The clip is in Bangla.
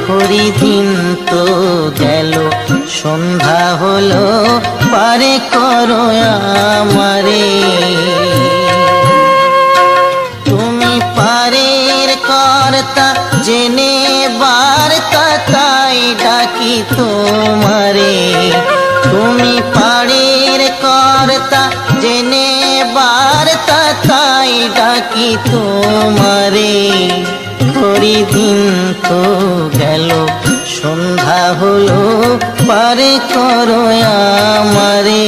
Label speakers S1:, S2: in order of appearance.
S1: ঘড়ি দিন তো গেল, সন্ধ্যা হলো, পারে করো আমারে। তুমি পারের কর্তা, জেনে বার্তা, তাই ডাকি তোমারে। তুমি পারের কর্তা, জেনে বার্তা, তাই ডাকি তোমারে। ঘড়ি দিন তো গেল, সন্ধ্যা হলো, পারে করো আমারে।